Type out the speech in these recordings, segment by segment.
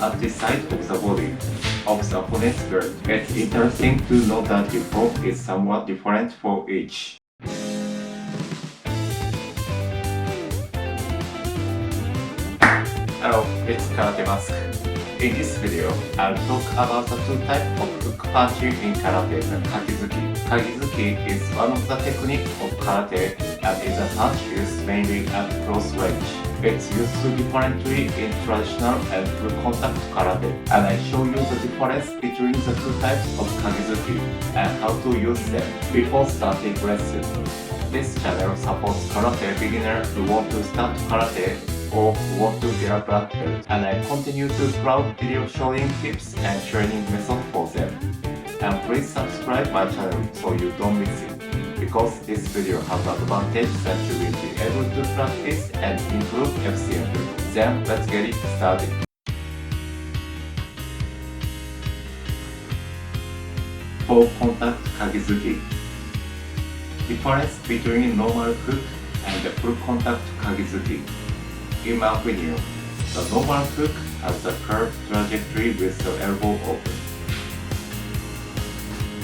at the side of the body of the opponent's guard. It's interesting to note that the form is somewhat different for each. Hello, it's Karate Mask. In this video, I'll talk about the two types of hook punching in karate, the Kagitsuki. Kagitsuki is one of the techniques of karate and is a punch used mainly at close range. It's used differently in traditional and full contact karate, and I show you the difference between the two types of Kagitsuki and how to use them before starting lesson. This channel supports karate beginners who want to start karate or who want to get a black belt, and I continue to upload videos showing tips and training methods for them. And please subscribe my channel so you don't miss it, because this video has the advantage that you will be able to practice and improve efficiently. Then let's get it started. Full contact Kagitsuki. Difference between normal hook and the full contact Kagitsuki. In my opinion, the normal hook has a curved trajectory with the elbow open,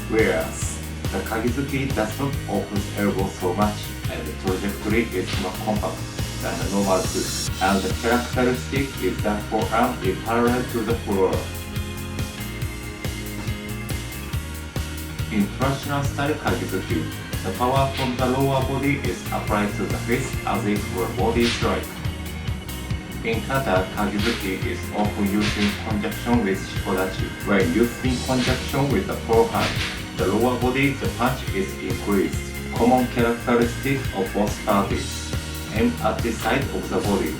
whereas the Kagitsuki does not open the elbow so much and the trajectory is more compact than the normal hook, and the characteristic is that forearm is parallel to the floor. In traditional style Kagitsuki, the power from the lower body is applied to the fist as if for a body strike. In kata, Kagitsuki is often used in conjunction with shikodachi. When used in conjunction with the forehand, the lower body, the punch is increased. Common characteristic of both parties. Aim at the side of the body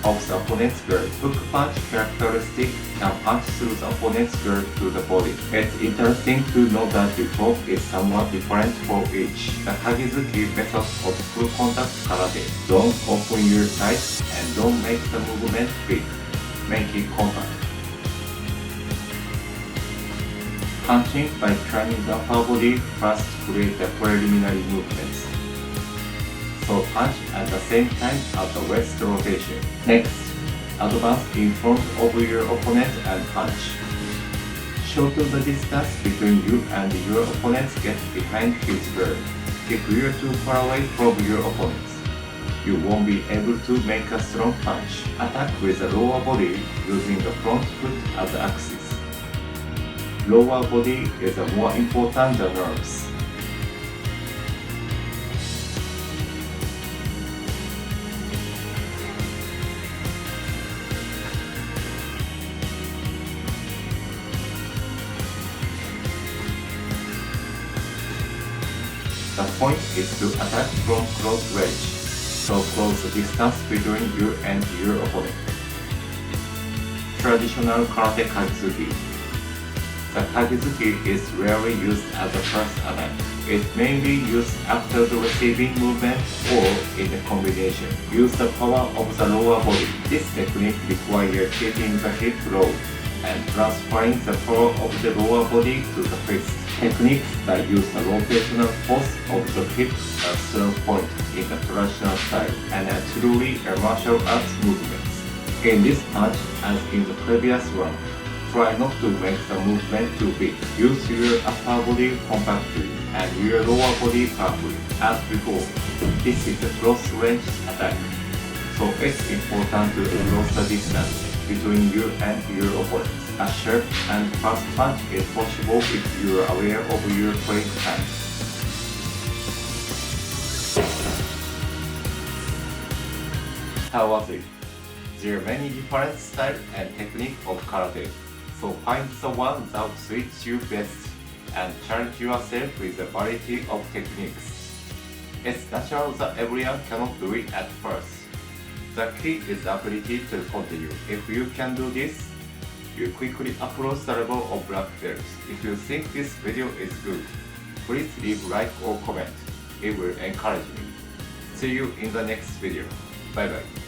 of the opponent's guard. Hook punch characteristic can punch through the opponent's guard to the body. It's interesting to note that the form is somewhat different for each. The Kagitsuki method of full contact karate. Don't open your sides and don't make the movement big. Make it compact. Punching by turning the upper body first create the preliminary movements. So punch at the same time as the waist rotation. Next, advance in front of your opponent and punch. Shorten the distance between you and your opponent. Get behind his guard. If you are too far away from your opponent, you won't be able to make a strong punch. Attack with the lower body using the front foot as the axis. Lower body is more important than arms. The point is to attack from close range, so close the distance between you and your opponent. Traditional karate Kagitsuki. The Kagitsuki is rarely used as a first attack. It may be used after the receiving movement or in a combination. Use the power of the lower body. This technique requires keeping the hip low and transferring the power of the lower body to the fist. Techniques that use the rotational force of the hip are strong point in the traditional style and are truly a martial arts movements. In this punch, as in the previous one, try not to make the movement too big. Use your upper body compactly and your lower body powerfully. As before, this is a close range attack, so it's important to close the distance between you and your opponent. A sharp and fast punch is possible if you are aware of your playing time. How was it? There are many different styles and techniques of karate, so find the one that suits you best and challenge yourself with a variety of techniques. It's natural that everyone cannot do it at first. The key is the ability to continue. If you can do this, you quickly approach the level of black belts. If you think this video is good, please leave a like or comment. It will encourage me. See you in the next video. Bye bye.